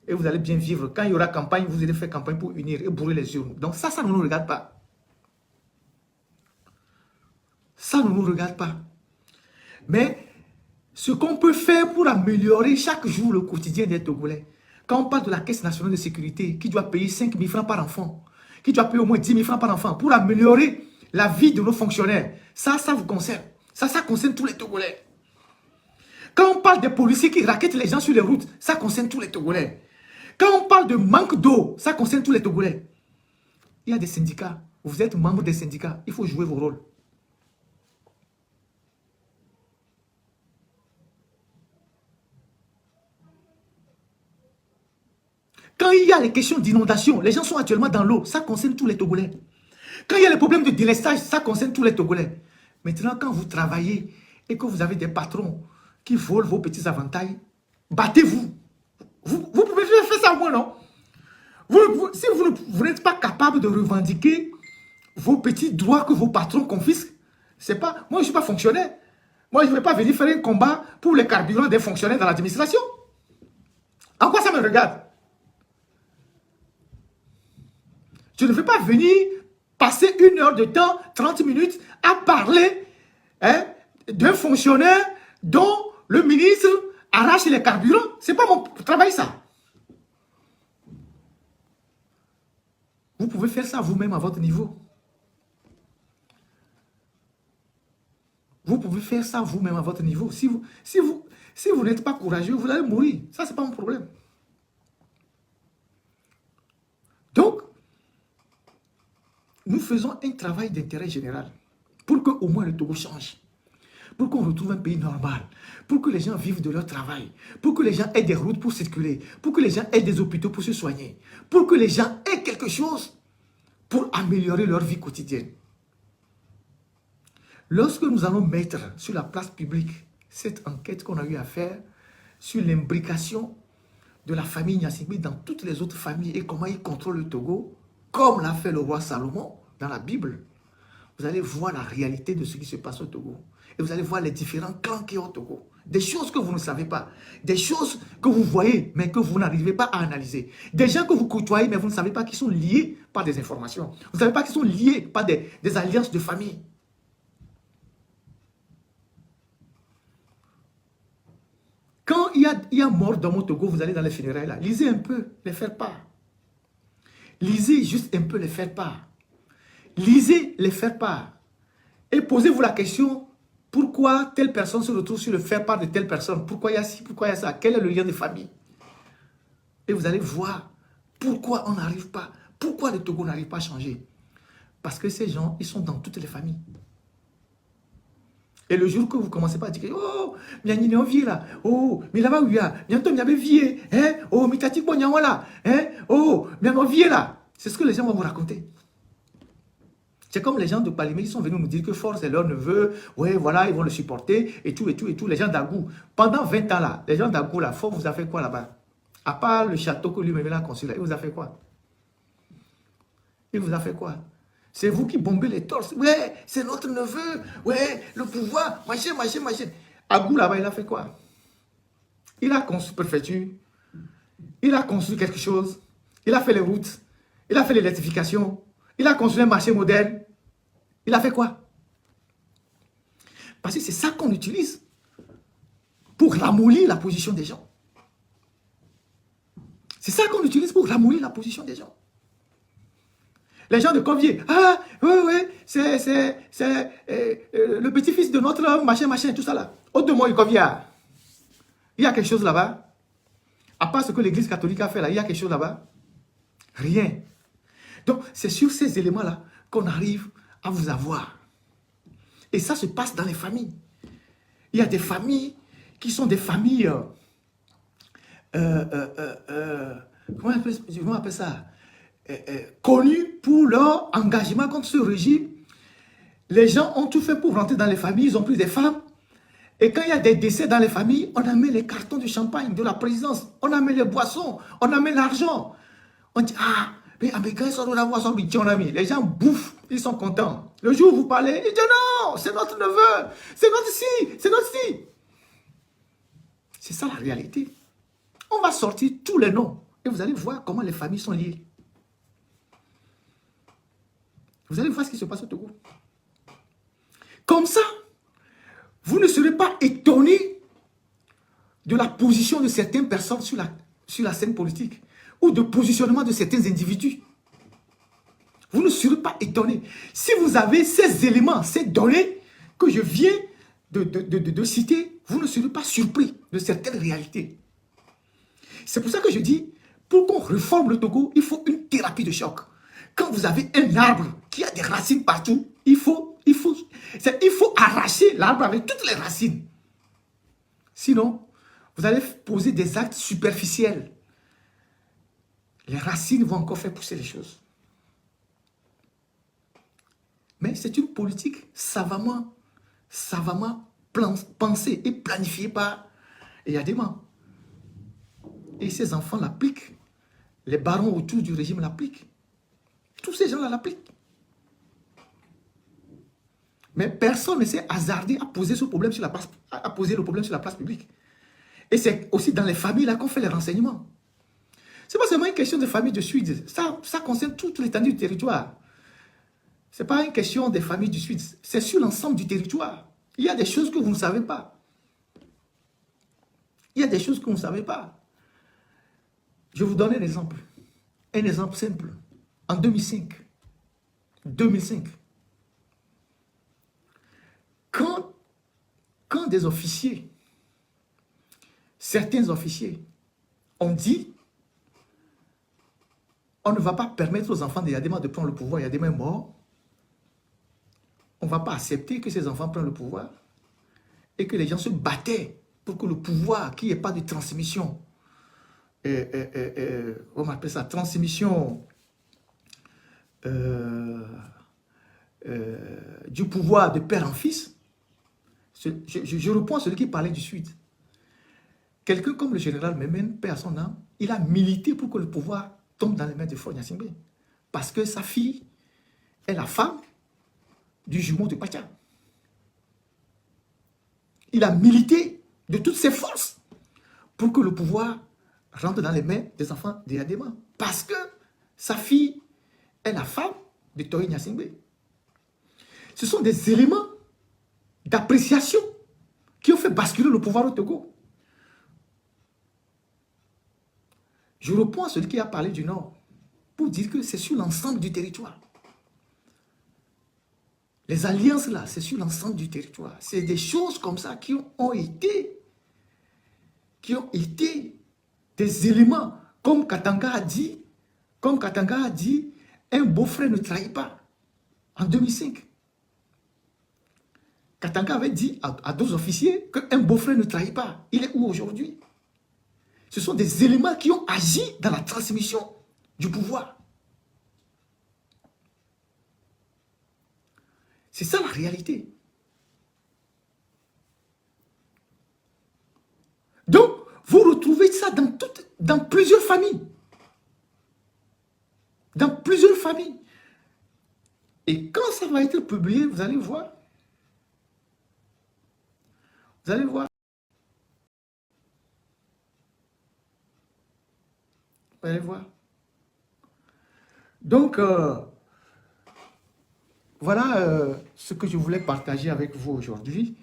Et vous allez bien vivre. Quand il y aura campagne, vous allez faire campagne pour unir et bourrer les urnes. Donc ça ne nous regarde pas. Ça ne nous regarde pas. Mais ce qu'on peut faire pour améliorer chaque jour le quotidien des Togolais, quand on parle de la Caisse nationale de sécurité, qui doit payer 5 000 francs par enfant, qui doit payer au moins 10 000 francs par enfant, pour améliorer la vie de nos fonctionnaires, ça vous concerne. Ça concerne tous les Togolais. Quand on parle des policiers qui raquettent les gens sur les routes, ça concerne tous les Togolais. Quand on parle de manque d'eau, ça concerne tous les Togolais. Il y a des syndicats. Vous êtes membre des syndicats. Il faut jouer vos rôles. Quand il y a les questions d'inondation, les gens sont actuellement dans l'eau, ça concerne tous les Togolais. Quand il y a les problèmes de délestage, ça concerne tous les Togolais. Maintenant, quand vous travaillez et que vous avez des patrons qui volent vos petits avantages, battez-vous. Vous pouvez faire ça au moins, non? Si vous n'êtes pas capable de revendiquer vos petits droits que vos patrons confisquent, c'est pas... Moi, je ne suis pas fonctionnaire. Moi, je ne vais pas venir faire un combat pour les carburants des fonctionnaires dans l'administration. En quoi ça me regarde? Je ne vais pas venir passer 1 heure de temps, 30 minutes, à parler d'un fonctionnaire dont le ministre arrache les carburants. Ce n'est pas mon travail, ça. Vous pouvez faire ça vous-même à votre niveau. Vous pouvez faire ça vous-même à votre niveau. Si vous n'êtes pas courageux, vous allez mourir. Ça, ce n'est pas mon problème. Donc, nous faisons un travail d'intérêt général pour qu'au moins le Togo change. Pour qu'on retrouve un pays normal, pour que les gens vivent de leur travail, pour que les gens aient des routes pour circuler, pour que les gens aient des hôpitaux pour se soigner, pour que les gens aient quelque chose pour améliorer leur vie quotidienne. Lorsque nous allons mettre sur la place publique cette enquête qu'on a eu à faire sur l'imbrication de la famille Gnassingbé dans toutes les autres familles et comment ils contrôlent le Togo, comme l'a fait le roi Salomon dans la Bible, vous allez voir la réalité de ce qui se passe au Togo. Et vous allez voir les différents clans qui sont au Togo. Des choses que vous ne savez pas. Des choses que vous voyez, mais que vous n'arrivez pas à analyser. Des gens que vous côtoyez, mais vous ne savez pas qu'ils sont liés par des informations. Vous ne savez pas qu'ils sont liés par des alliances de famille. Quand il y a mort dans mon Togo, vous allez dans les funérailles là. Lisez un peu, les faire part. Lisez juste un peu, les faire part. Lisez, les faire part. Et posez-vous la question, pourquoi telle personne se retrouve sur le faire part de telle personne? Pourquoi il y a ci, pourquoi il y a ça? Quel est le lien de famille? Et vous allez voir pourquoi on n'arrive pas, pourquoi le Togo n'arrive pas à changer. Parce que ces gens, ils sont dans toutes les familles. Et le jour que vous commencez pas à dire, oh, il y a un vieux là, oh, mais là-bas où il y a, bientôt il y a un vieux, hein, oh, mais t'as dit bon, il y a là, hein, oh, il y a un vieux là. C'est ce que les gens vont vous raconter. C'est comme les gens de Palimé, ils sont venus nous dire que Force est leur neveu, ouais, voilà, ils vont le supporter, et tout, et tout, et tout. Les gens d'Agou, pendant 20 ans là, les gens d'Agou là, Force vous a fait quoi là-bas? À part le château que lui-même a construit là, il vous a fait quoi? Il vous a fait quoi? C'est vous qui bombez les torses. Ouais, c'est notre neveu, ouais, le pouvoir, machin, machin, machin. Agou là-bas, il a fait quoi? Il a construit préfecture, il a construit quelque chose, il a fait les routes, il a fait l'électrification, il a construit un marché moderne. Il a fait quoi? Parce que c'est ça qu'on utilise pour ramollir la position des gens. C'est ça qu'on utilise pour ramollir la position des gens. Les gens de Corvier, ah, oui, c'est le petit-fils de notre machin, machin, tout ça là. Autre-moi, il y a quelque chose là-bas. À part ce que l'église catholique a fait là, il y a quelque chose là-bas. Rien. Donc, c'est sur ces éléments-là qu'on arrive à vous avoir. Et ça se passe dans les familles. Il y a des familles qui sont des familles... comment on appelle ça? Connues pour leur engagement contre ce régime. Les gens ont tout fait pour rentrer dans les familles. Ils ont pris des femmes. Et quand il y a des décès dans les familles, on amène les cartons de champagne de la présidence. On amène les boissons. On amène l'argent. On dit, ah... Mais quand ils sont dans la boisson, les gens bouffent, ils sont contents. Le jour où vous parlez, ils disent non, c'est notre neveu, c'est notre ci, c'est notre ci. C'est ça la réalité. On va sortir tous les noms et vous allez voir comment les familles sont liées. Vous allez voir ce qui se passe au Togo. Comme ça, vous ne serez pas étonné de la position de certaines personnes sur la scène politique ou de positionnement de certains individus. Vous ne serez pas étonné. Si vous avez ces éléments, ces données que je viens de citer, vous ne serez pas surpris de certaines réalités. C'est pour ça que je dis, pour qu'on réforme le Togo, il faut une thérapie de choc. Quand vous avez un arbre qui a des racines partout, il faut arracher l'arbre avec toutes les racines. Sinon, vous allez poser des actes superficiels. Les racines vont encore faire pousser les choses. Mais c'est une politique savamment pensée et planifiée par Yadema. Et ces enfants l'appliquent. Les barons autour du régime l'appliquent. Tous ces gens-là l'appliquent. Mais personne ne s'est hasardé à poser ce problème sur la place, à poser le problème sur la place publique. Et c'est aussi dans les familles là qu'on fait les renseignements. Ce n'est pas seulement une question de famille de Sud. Ça concerne toute l'étendue du territoire. Ce n'est pas une question des familles du Sud. C'est sur l'ensemble du territoire. Il y a des choses que vous ne savez pas. Il y a des choses que vous ne savez pas. Je vous donne un exemple. Un exemple simple. En 2005, quand des officiers, certains officiers, ont dit on ne va pas permettre aux enfants de Yadema de prendre le pouvoir, Yadema est mort, on ne va pas accepter que ces enfants prennent le pouvoir et que les gens se battaient pour que le pouvoir, qu'il n'y ait pas de transmission, on appelle ça transmission du pouvoir de père en fils. Je reprends celui qui parlait du Sud. Quelqu'un comme le général Memen, paix à son âme, il a milité pour que le pouvoir tombe dans les mains de Faure Gnassingbé. Parce que sa fille est la femme du jumeau de Pacha. Il a milité de toutes ses forces pour que le pouvoir rentre dans les mains des enfants de Yadema. Parce que sa fille est la femme de Faure Gnassingbé. Ce sont des éléments d'appréciation qui ont fait basculer le pouvoir au Togo. Je reprends celui qui a parlé du Nord pour dire que c'est sur l'ensemble du territoire. Les alliances là, c'est sur l'ensemble du territoire. C'est des choses comme ça qui ont été des éléments, comme Katanga a dit, un beau-frère ne trahit pas, en 2005. Katanga avait dit à 2 officiers qu'un beau-frère ne trahit pas. Il est où aujourd'hui? Ce sont des éléments qui ont agi dans la transmission du pouvoir. C'est ça la réalité. Donc, vous retrouvez ça dans plusieurs familles. Dans plusieurs familles. Et quand ça va être publié, vous allez voir. Vous allez voir. Vous allez voir. Donc, voilà ce que je voulais partager avec vous aujourd'hui.